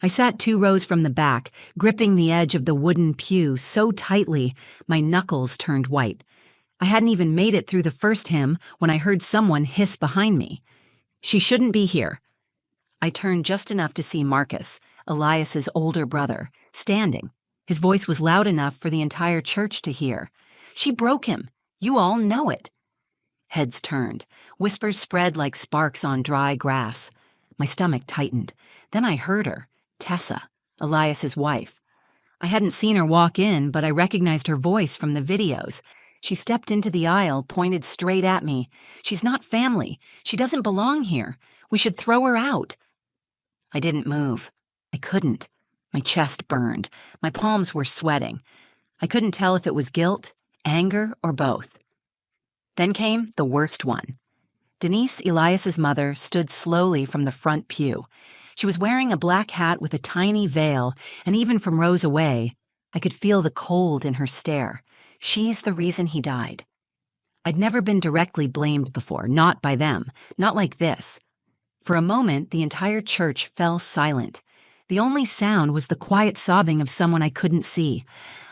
I sat 2 rows from the back, gripping the edge of the wooden pew so tightly my knuckles turned white. I hadn't even made it through the first hymn when I heard someone hiss behind me. "She shouldn't be here." I turned just enough to see Marcus, Elias's older brother, standing. His voice was loud enough for the entire church to hear. "She broke him. You all know it." Heads turned. Whispers spread like sparks on dry grass. My stomach tightened. Then I heard her, Tessa, Elias's wife. I hadn't seen her walk in, but I recognized her voice from the videos. She stepped into the aisle, pointed straight at me. "She's not family. She doesn't belong here. We should throw her out." I didn't move. I couldn't. My chest burned. My palms were sweating. I couldn't tell if it was guilt, anger, or both. Then came the worst one. Denise, Elias's mother, stood slowly from the front pew. She was wearing a black hat with a tiny veil, and even from rows away, I could feel the cold in her stare. She's the reason he died. I'd never been directly blamed before, not by them, not like this. For a moment, the entire church fell silent. The only sound was the quiet sobbing of someone I couldn't see.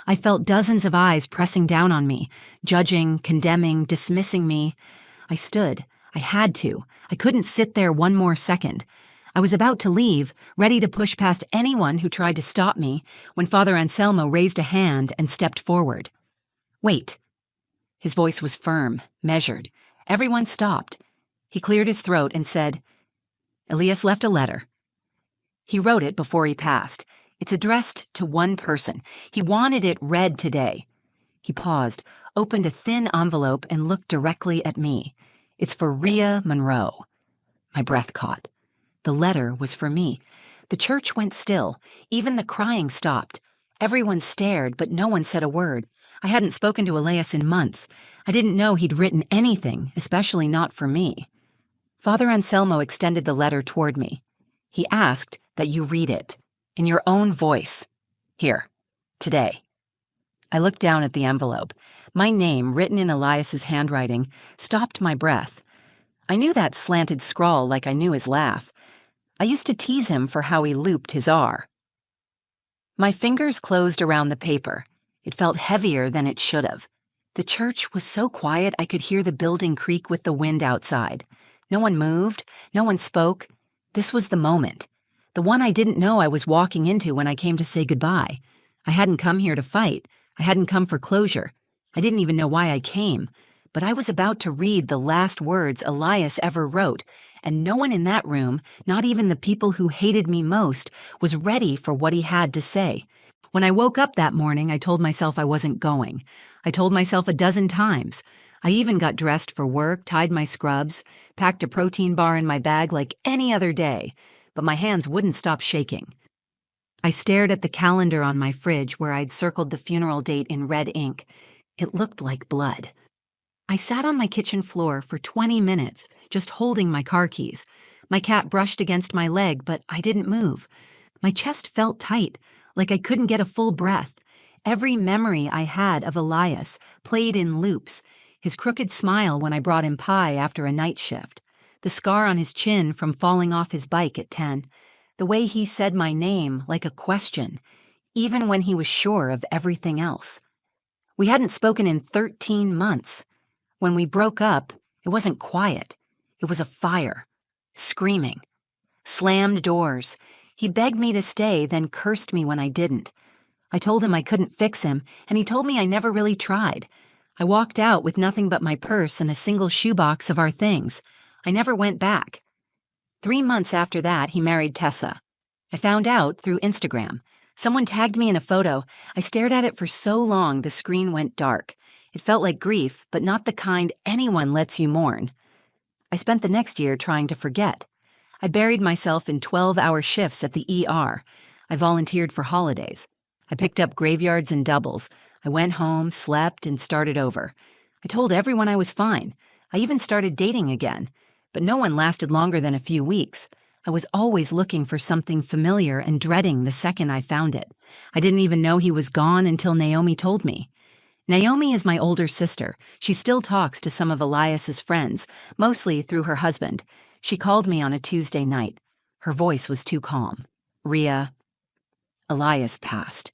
I felt dozens of eyes pressing down on me, judging, condemning, dismissing me. I stood. I had to. I couldn't sit there one more second. I was about to leave, ready to push past anyone who tried to stop me, when Father Anselmo raised a hand and stepped forward. "Wait." His voice was firm, measured. Everyone stopped. He cleared his throat and said, "Elias left a letter. He wrote it before he passed. It's addressed to one person. He wanted it read today." He paused, opened a thin envelope, and looked directly at me. "It's for Rhea Monroe." My breath caught. The letter was for me. The church went still. Even the crying stopped. Everyone stared, but no one said a word. I hadn't spoken to Elias in months. I didn't know he'd written anything, especially not for me. Father Anselmo extended the letter toward me. He asked that you read it, in your own voice. Here, today. I looked down at the envelope. My name, written in Elias's handwriting, stopped my breath. I knew that slanted scrawl like I knew his laugh. I used to tease him for how he looped his R. My fingers closed around the paper. It felt heavier than it should have. The church was so quiet I could hear the building creak with the wind outside. No one moved. No one spoke. This was the moment. The one I didn't know I was walking into when I came to say goodbye. I hadn't come here to fight. I hadn't come for closure. I didn't even know why I came. But I was about to read the last words Elias ever wrote, and no one in that room, not even the people who hated me most, was ready for what he had to say. When I woke up that morning, I told myself I wasn't going. I told myself a dozen times. I even got dressed for work, tied my scrubs, packed a protein bar in my bag like any other day, but my hands wouldn't stop shaking. I stared at the calendar on my fridge where I'd circled the funeral date in red ink. It looked like blood. I sat on my kitchen floor for 20 minutes, just holding my car keys. My cat brushed against my leg, but I didn't move. My chest felt tight, like I couldn't get a full breath. Every memory I had of Elias played in loops. His crooked smile when I brought him pie after a night shift. The scar on his chin from falling off his bike at 10. The way he said my name like a question, even when he was sure of everything else. We hadn't spoken in 13 months. When we broke up, it wasn't quiet. It was a fire. Screaming. Slammed doors. He begged me to stay, then cursed me when I didn't. I told him I couldn't fix him, and he told me I never really tried. I walked out with nothing but my purse and a single shoebox of our things. I never went back. 3 months after that, he married Tessa. I found out through Instagram. Someone tagged me in a photo. I stared at it for so long the screen went dark. It felt like grief, but not the kind anyone lets you mourn. I spent the next year trying to forget. I buried myself in 12-hour shifts at the ER. I volunteered for holidays. I picked up graveyards and doubles. I went home, slept, and started over. I told everyone I was fine. I even started dating again. But no one lasted longer than a few weeks. I was always looking for something familiar and dreading the second I found it. I didn't even know he was gone until Naomi told me. Naomi is my older sister. She still talks to some of Elias's friends, mostly through her husband. She called me on a Tuesday night. Her voice was too calm. "Rhea, Elias passed.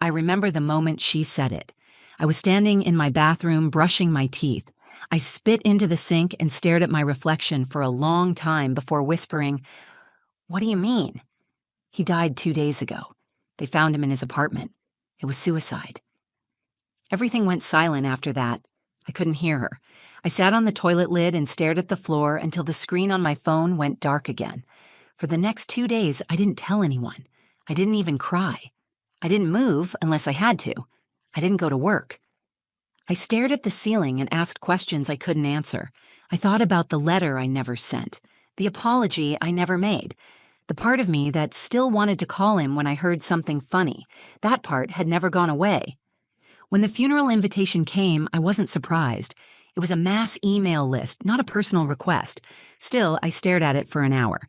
I remember the moment she said it. I was standing in my bathroom brushing my teeth. I spit into the sink and stared at my reflection for a long time before whispering, "What do you mean?" "He died 2 days ago. They found him in his apartment. It was suicide." Everything went silent after that. I couldn't hear her. I sat on the toilet lid and stared at the floor until the screen on my phone went dark again. For the next 2 days, I didn't tell anyone. I didn't even cry. I didn't move unless I had to. I didn't go to work. I stared at the ceiling and asked questions I couldn't answer. I thought about the letter I never sent, the apology I never made, the part of me that still wanted to call him when I heard something funny. That part had never gone away. When the funeral invitation came, I wasn't surprised. It was a mass email list, not a personal request. Still, I stared at it for an hour.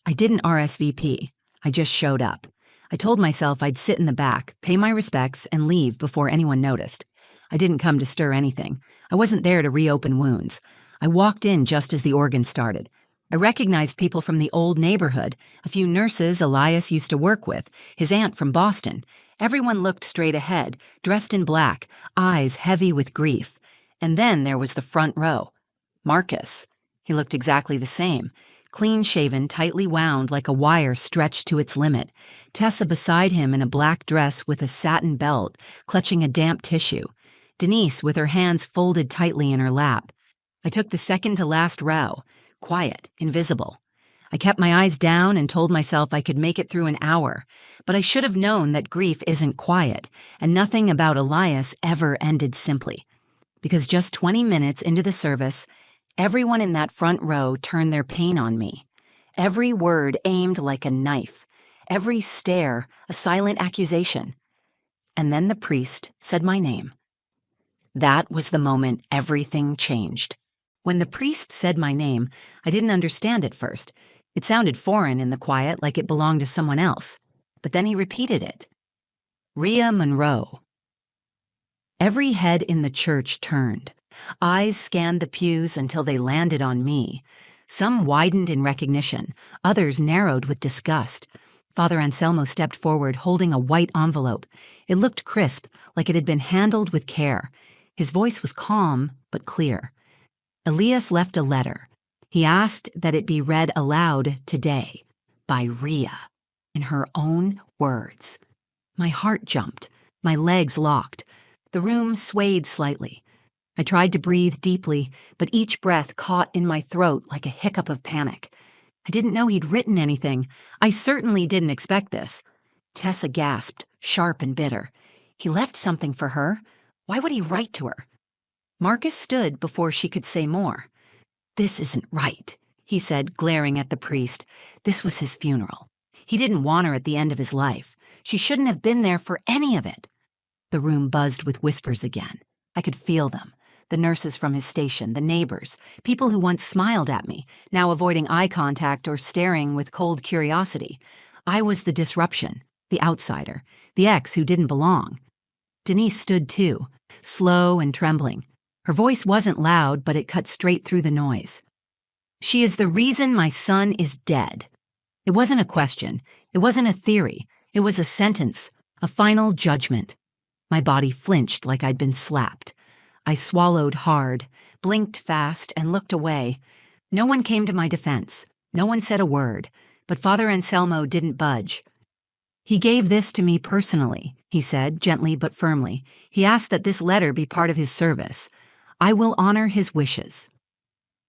I didn't RSVP. I just showed up. I told myself I'd sit in the back, pay my respects, and leave before anyone noticed. I didn't come to stir anything. I wasn't there to reopen wounds. I walked in just as the organ started. I recognized people from the old neighborhood, a few nurses Elias used to work with, his aunt from Boston. Everyone looked straight ahead, dressed in black, eyes heavy with grief. And then there was the front row. Marcus. He looked exactly the same. Clean-shaven, tightly wound like a wire stretched to its limit. Tessa beside him in a black dress with a satin belt, clutching a damp tissue. Denise with her hands folded tightly in her lap. I took the second to last row. Quiet, invisible. I kept my eyes down and told myself I could make it through an hour, but I should have known that grief isn't quiet, and nothing about Elias ever ended simply. Because just 20 minutes into the service, everyone in that front row turned their pain on me. Every word aimed like a knife, every stare a silent accusation. And then the priest said my name. That was the moment everything changed. When the priest said my name, I didn't understand at first. It sounded foreign in the quiet, like it belonged to someone else. But then he repeated it. Rhea Monroe. Every head in the church turned. Eyes scanned the pews until they landed on me. Some widened in recognition, others narrowed with disgust. Father Anselmo stepped forward, holding a white envelope. It looked crisp, like it had been handled with care. His voice was calm, but clear. Elias left a letter. He asked that it be read aloud today, by Rhea, in her own words. My heart jumped, my legs locked. The room swayed slightly. I tried to breathe deeply, but each breath caught in my throat like a hiccup of panic. I didn't know he'd written anything. I certainly didn't expect this. Tessa gasped, sharp and bitter. He left something for her. Why would he write to her? Marcus stood before she could say more. This isn't right, he said, glaring at the priest. This was his funeral. He didn't want her at the end of his life. She shouldn't have been there for any of it. The room buzzed with whispers again. I could feel them. The nurses from his station, the neighbors, people who once smiled at me, now avoiding eye contact or staring with cold curiosity. I was the disruption, the outsider, the ex who didn't belong. Denise stood too, slow and trembling. Her voice wasn't loud, but it cut straight through the noise. She is the reason my son is dead. It wasn't a question. It wasn't a theory. It was a sentence, a final judgment. My body flinched like I'd been slapped. I swallowed hard, blinked fast, and looked away. No one came to my defense. No one said a word, but Father Anselmo didn't budge. He gave this to me personally, he said, gently but firmly. He asked that this letter be part of his service. I will honor his wishes.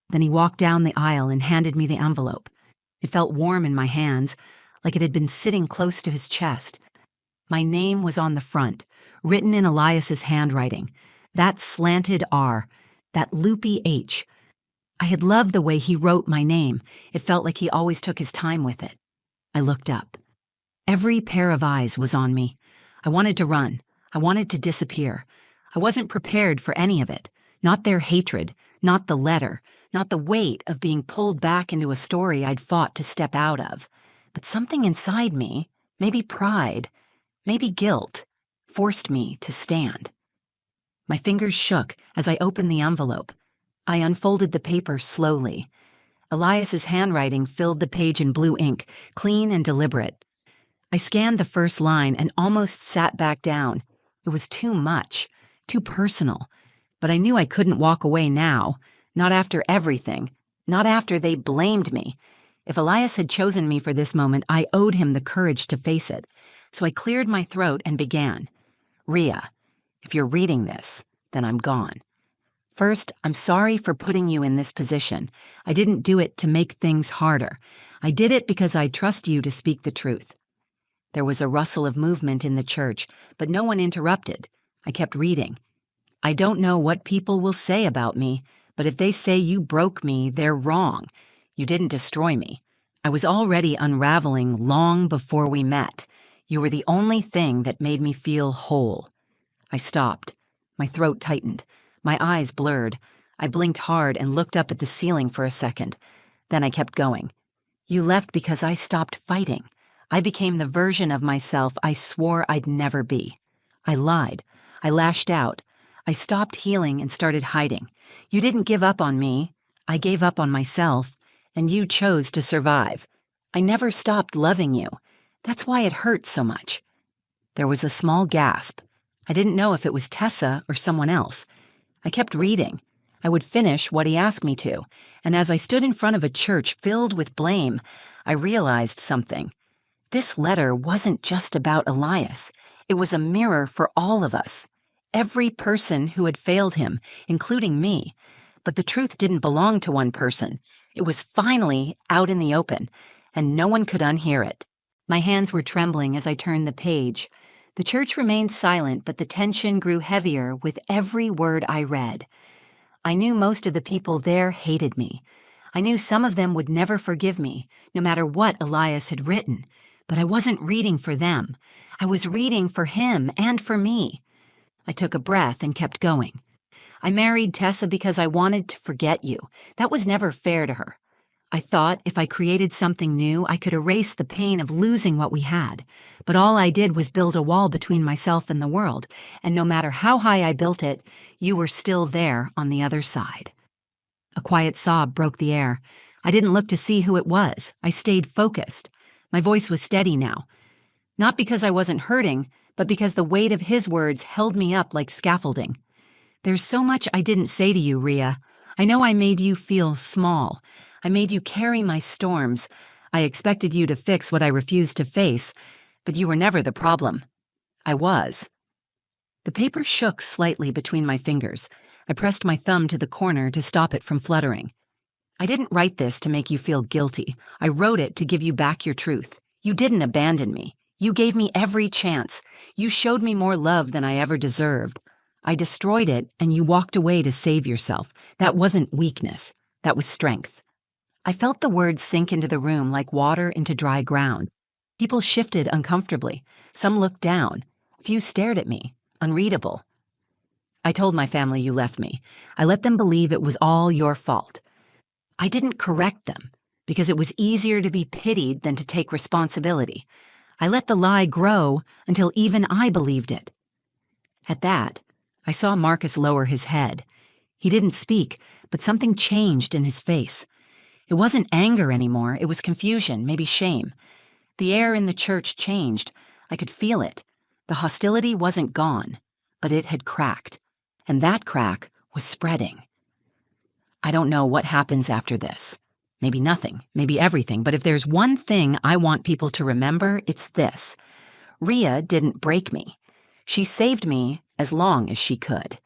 Then he walked down the aisle and handed me the envelope. It felt warm in my hands, like it had been sitting close to his chest. My name was on the front, written in Elias's handwriting. That slanted R, that loopy H. I had loved the way he wrote my name. It felt like he always took his time with it. I looked up. Every pair of eyes was on me. I wanted to run. I wanted to disappear. I wasn't prepared for any of it. Not their hatred, not the letter, not the weight of being pulled back into a story I'd fought to step out of. But something inside me, maybe pride, maybe guilt, forced me to stand. My fingers shook as I opened the envelope. I unfolded the paper slowly. Elias's handwriting filled the page in blue ink, clean and deliberate. I scanned the first line and almost sat back down. It was too much, too personal. But I knew I couldn't walk away now, not after everything, not after they blamed me. If Elias had chosen me for this moment, I owed him the courage to face it. So I cleared my throat and began. Rhea, if you're reading this, then I'm gone. First, I'm sorry for putting you in this position. I didn't do it to make things harder. I did it because I trust you to speak the truth. There was a rustle of movement in the church, but no one interrupted. I kept reading. I don't know what people will say about me, but if they say you broke me, they're wrong. You didn't destroy me. I was already unraveling long before we met. You were the only thing that made me feel whole. I stopped. My throat tightened. My eyes blurred. I blinked hard and looked up at the ceiling for a second. Then I kept going. You left because I stopped fighting. I became the version of myself I swore I'd never be. I lied. I lashed out. I stopped healing and started hiding. You didn't give up on me. I gave up on myself, and you chose to survive. I never stopped loving you. That's why it hurt so much. There was a small gasp. I didn't know if it was Tessa or someone else. I kept reading. I would finish what he asked me to, and as I stood in front of a church filled with blame, I realized something. This letter wasn't just about Elias. It was a mirror for all of us. Every person who had failed him, including me. But the truth didn't belong to one person. It was finally out in the open, and no one could unhear it. My hands were trembling as I turned the page. The church remained silent, but the tension grew heavier with every word I read. I knew most of the people there hated me. I knew some of them would never forgive me, no matter what Elias had written. But I wasn't reading for them. I was reading for him and for me. I took a breath and kept going. I married Tessa because I wanted to forget you. That was never fair to her. I thought if I created something new, I could erase the pain of losing what we had. But all I did was build a wall between myself and the world, and no matter how high I built it, you were still there on the other side. A quiet sob broke the air. I didn't look to see who it was. I stayed focused. My voice was steady now. Not because I wasn't hurting, but because the weight of his words held me up like scaffolding. There's so much I didn't say to you, Rhea. I know I made you feel small. I made you carry my storms. I expected you to fix what I refused to face, but you were never the problem. I was. The paper shook slightly between my fingers. I pressed my thumb to the corner to stop it from fluttering. I didn't write this to make you feel guilty. I wrote it to give you back your truth. You didn't abandon me. You gave me every chance. You showed me more love than I ever deserved. I destroyed it, and you walked away to save yourself. That wasn't weakness. That was strength. I felt the words sink into the room like water into dry ground. People shifted uncomfortably. Some looked down. A few stared at me, unreadable. I told my family you left me. I let them believe it was all your fault. I didn't correct them, because it was easier to be pitied than to take responsibility. I let the lie grow until even I believed it. At that, I saw Marcus lower his head. He didn't speak, but something changed in his face. It wasn't anger anymore, it was confusion, maybe shame. The air in the church changed. I could feel it. The hostility wasn't gone, but it had cracked, and that crack was spreading. I don't know what happens after this. Maybe nothing, maybe everything, but if there's one thing I want people to remember, it's this. Rhea didn't break me. She saved me as long as she could.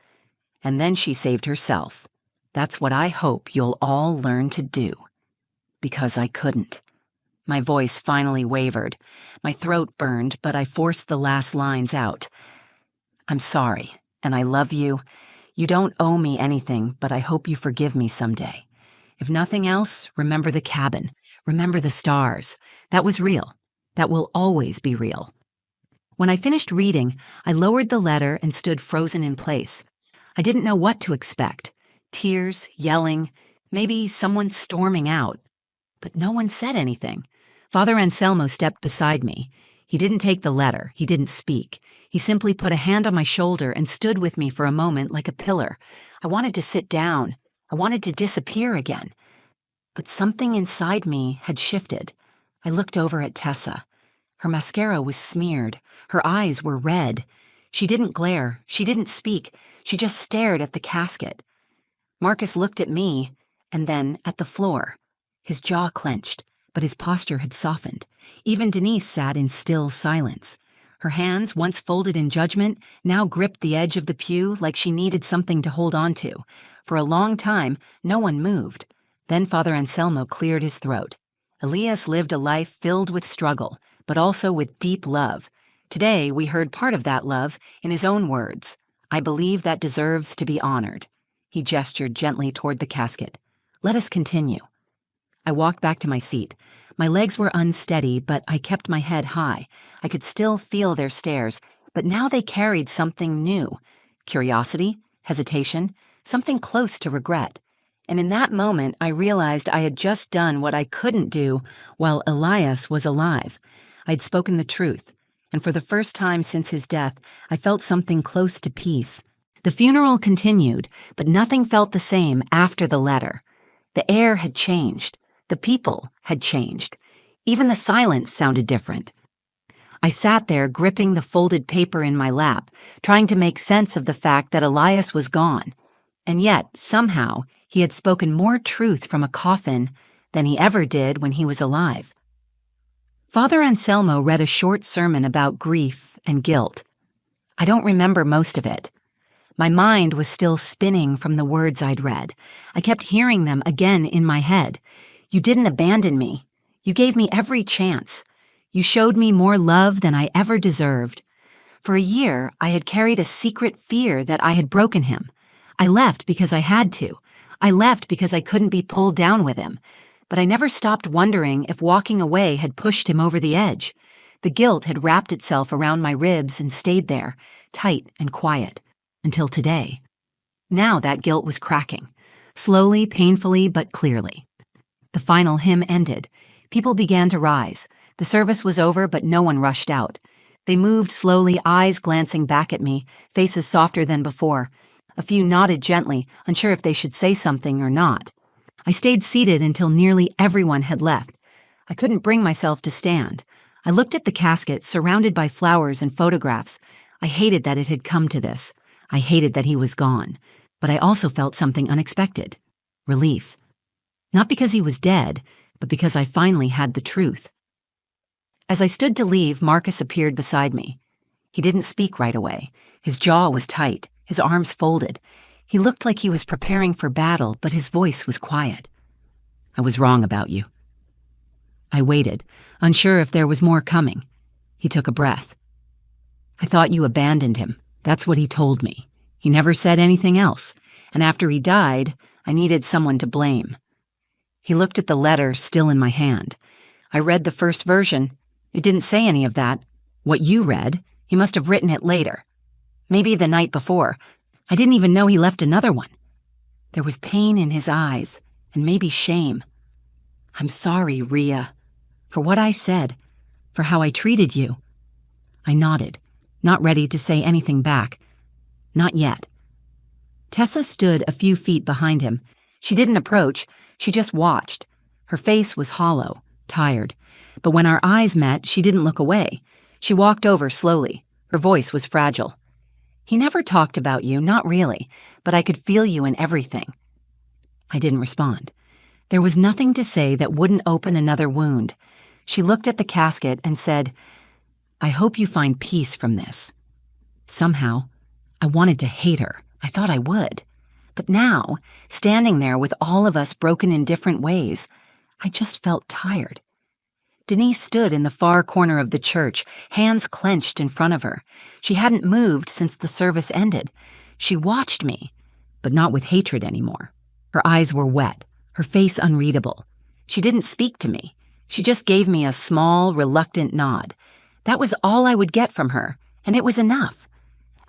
And then she saved herself. That's what I hope you'll all learn to do. Because I couldn't. My voice finally wavered. My throat burned, but I forced the last lines out. I'm sorry, and I love you. You don't owe me anything, but I hope you forgive me someday. If nothing else, remember the cabin. Remember the stars. That was real. That will always be real. When I finished reading, I lowered the letter and stood frozen in place. I didn't know what to expect. Tears, yelling, maybe someone storming out. But no one said anything. Father Anselmo stepped beside me. He didn't take the letter. He didn't speak. He simply put a hand on my shoulder and stood with me for a moment like a pillar. I wanted to sit down. I wanted to disappear again. But something inside me had shifted. I looked over at Tessa. Her mascara was smeared. Her eyes were red. She didn't glare. She didn't speak. She just stared at the casket. Marcus looked at me and then at the floor. His jaw clenched, but his posture had softened. Even Denise sat in still silence. Her hands, once folded in judgment, now gripped the edge of the pew like she needed something to hold on to. For a long time, no one moved. Then Father Anselmo cleared his throat. Elias lived a life filled with struggle, but also with deep love. Today, we heard part of that love in his own words. I believe that deserves to be honored. He gestured gently toward the casket. Let us continue. I walked back to my seat. My legs were unsteady, but I kept my head high. I could still feel their stares, but now they carried something new. Curiosity, hesitation, something close to regret. And in that moment, I realized I had just done what I couldn't do while Elias was alive. I'd spoken the truth, and for the first time since his death, I felt something close to peace. The funeral continued, but nothing felt the same after the letter. The air had changed. The people had changed. Even the silence sounded different. I sat there gripping the folded paper in my lap, trying to make sense of the fact that Elias was gone. And yet, somehow, he had spoken more truth from a coffin than he ever did when he was alive. Father Anselmo read a short sermon about grief and guilt. I don't remember most of it. My mind was still spinning from the words I'd read. I kept hearing them again in my head. You didn't abandon me. You gave me every chance. You showed me more love than I ever deserved. For a year, I had carried a secret fear that I had broken him. I left because I had to. I left because I couldn't be pulled down with him. But I never stopped wondering if walking away had pushed him over the edge. The guilt had wrapped itself around my ribs and stayed there, tight and quiet, until today. Now that guilt was cracking, slowly, painfully, but clearly. The final hymn ended. People began to rise. The service was over, but no one rushed out. They moved slowly, eyes glancing back at me, faces softer than before. A few nodded gently, unsure if they should say something or not. I stayed seated until nearly everyone had left. I couldn't bring myself to stand. I looked at the casket, surrounded by flowers and photographs. I hated that it had come to this. I hated that he was gone. But I also felt something unexpected. Relief. Not because he was dead, but because I finally had the truth. As I stood to leave, Marcus appeared beside me. He didn't speak right away. His jaw was tight, his arms folded. He looked like he was preparing for battle, but his voice was quiet. I was wrong about you. I waited, unsure if there was more coming. He took a breath. I thought you abandoned him. That's what he told me. He never said anything else, and after he died, I needed someone to blame. He looked at the letter still in my hand. I read the first version. It didn't say any of that. What you read, he must have written it later. Maybe the night before. I didn't even know he left another one. There was pain in his eyes, and maybe shame. I'm sorry, Ria, for what I said, for how I treated you. I nodded, not ready to say anything back. Not yet. Tessa stood a few feet behind him. She didn't approach, she just watched. Her face was hollow, tired. But when our eyes met, she didn't look away. She walked over slowly. Her voice was fragile. He never talked about you, not really, but I could feel you in everything. I didn't respond. There was nothing to say that wouldn't open another wound. She looked at the casket and said, I hope you find peace from this. Somehow, I wanted to hate her. I thought I would. But now, standing there with all of us broken in different ways, I just felt tired. Denise stood in the far corner of the church, hands clenched in front of her. She hadn't moved since the service ended. She watched me, but not with hatred anymore. Her eyes were wet, her face unreadable. She didn't speak to me. She just gave me a small, reluctant nod. That was all I would get from her, and it was enough.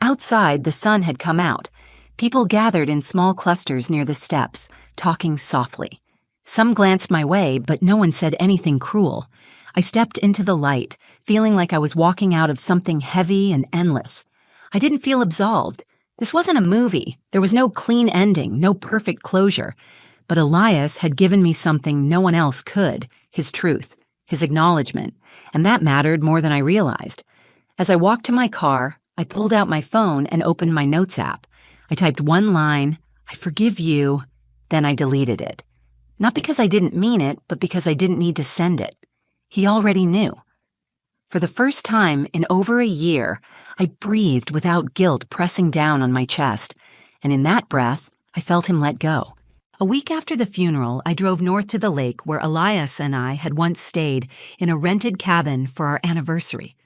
Outside, the sun had come out. People gathered in small clusters near the steps, talking softly. Some glanced my way, but no one said anything cruel. I stepped into the light, feeling like I was walking out of something heavy and endless. I didn't feel absolved. This wasn't a movie. There was no clean ending, no perfect closure. But Elias had given me something no one else could, his truth, his acknowledgement, and that mattered more than I realized. As I walked to my car, I pulled out my phone and opened my notes app. I typed one line, "I forgive you," then I deleted it. Not because I didn't mean it, but because I didn't need to send it. He already knew. For the first time in over a year, I breathed without guilt pressing down on my chest, and in that breath, I felt him let go. A week after the funeral, I drove north to the lake where Elias and I had once stayed in a rented cabin for our anniversary.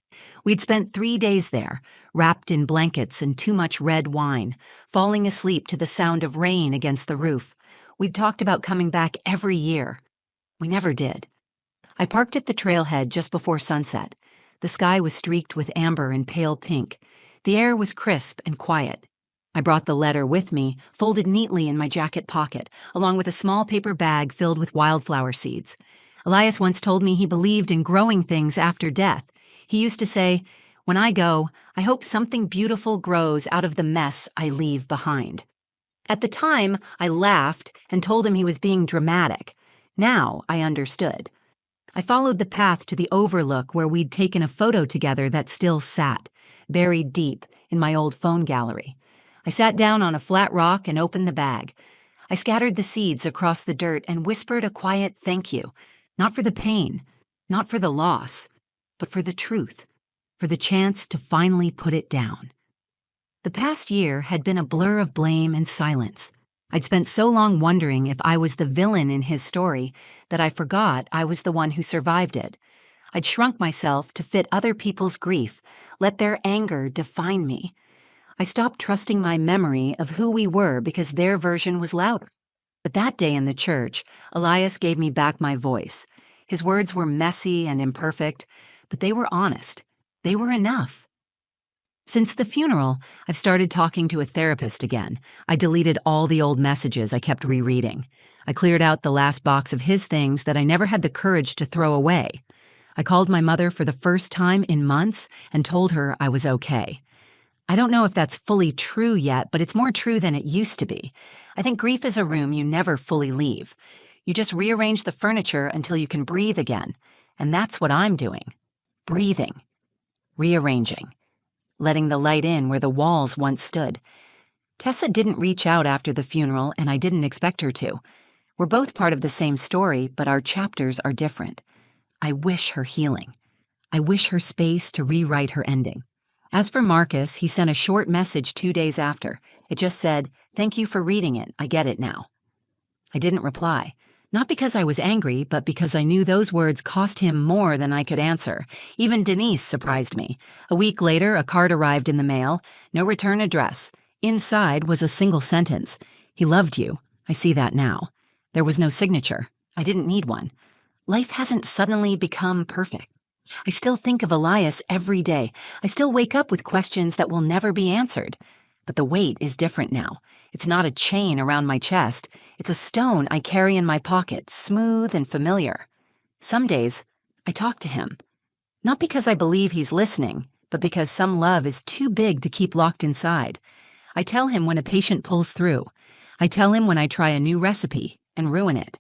We'd spent 3 days there, wrapped in blankets and too much red wine, falling asleep to the sound of rain against the roof. We'd talked about coming back every year. We never did. I parked at the trailhead just before sunset. The sky was streaked with amber and pale pink. The air was crisp and quiet. I brought the letter with me, folded neatly in my jacket pocket, along with a small paper bag filled with wildflower seeds. Elias once told me he believed in growing things after death. He used to say, "When I go, I hope something beautiful grows out of the mess I leave behind." At the time, I laughed and told him he was being dramatic. Now I understood. I followed the path to the overlook where we'd taken a photo together that still sat, buried deep in my old phone gallery. I sat down on a flat rock and opened the bag. I scattered the seeds across the dirt and whispered a quiet thank you, not for the pain, not for the loss, but for the truth, for the chance to finally put it down. The past year had been a blur of blame and silence. I'd spent so long wondering if I was the villain in his story that I forgot I was the one who survived it. I'd shrunk myself to fit other people's grief, let their anger define me. I stopped trusting my memory of who we were because their version was louder. But that day in the church, Elias gave me back my voice. His words were messy and imperfect, but they were honest. They were enough. Since the funeral, I've started talking to a therapist again. I deleted all the old messages I kept rereading. I cleared out the last box of his things that I never had the courage to throw away. I called my mother for the first time in months and told her I was okay. I don't know if that's fully true yet, but it's more true than it used to be. I think grief is a room you never fully leave. You just rearrange the furniture until you can breathe again. And that's what I'm doing. Breathing. Rearranging. Letting the light in where the walls once stood. Tessa didn't reach out after the funeral, and I didn't expect her to. We're both part of the same story, but our chapters are different. I wish her healing. I wish her space to rewrite her ending. As for Marcus, he sent a short message 2 days after. It just said, "Thank you for reading it. I get it now." I didn't reply. Not because I was angry, but because I knew those words cost him more than I could answer. Even Denise surprised me. A week later, a card arrived in the mail. No return address. Inside was a single sentence. "He loved you. I see that now." There was no signature. I didn't need one. Life hasn't suddenly become perfect. I still think of Elias every day. I still wake up with questions that will never be answered. But the weight is different now. It's not a chain around my chest. It's a stone I carry in my pocket, smooth and familiar. Some days, I talk to him. Not because I believe he's listening, but because some love is too big to keep locked inside. I tell him when a patient pulls through. I tell him when I try a new recipe and ruin it.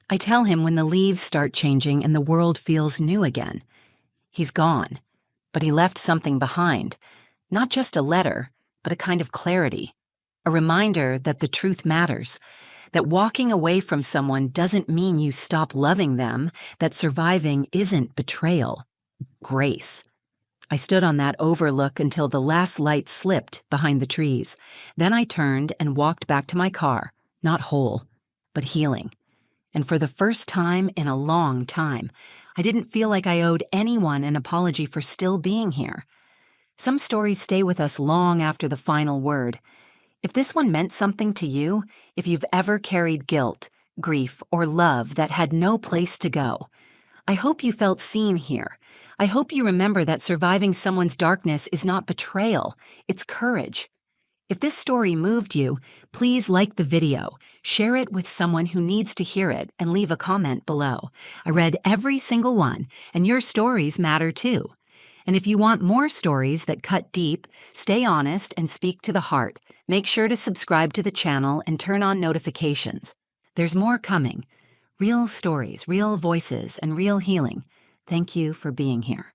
I tell him when the leaves start changing and the world feels new again. He's gone, but he left something behind. Not just a letter, but a kind of clarity. A reminder that the truth matters, that walking away from someone doesn't mean you stop loving them, that surviving isn't betrayal, grace. I stood on that overlook until the last light slipped behind the trees. Then I turned and walked back to my car, not whole, but healing. And for the first time in a long time, I didn't feel like I owed anyone an apology for still being here. Some stories stay with us long after the final word. If this one meant something to you, if you've ever carried guilt, grief, or love that had no place to go, I hope you felt seen here. I hope you remember that surviving someone's darkness is not betrayal, it's courage. If this story moved you, please like the video, share it with someone who needs to hear it, and leave a comment below. I read every single one, and your stories matter too. And if you want more stories that cut deep, stay honest, and speak to the heart, make sure to subscribe to the channel and turn on notifications. There's more coming. Real stories, real voices, and real healing. Thank you for being here.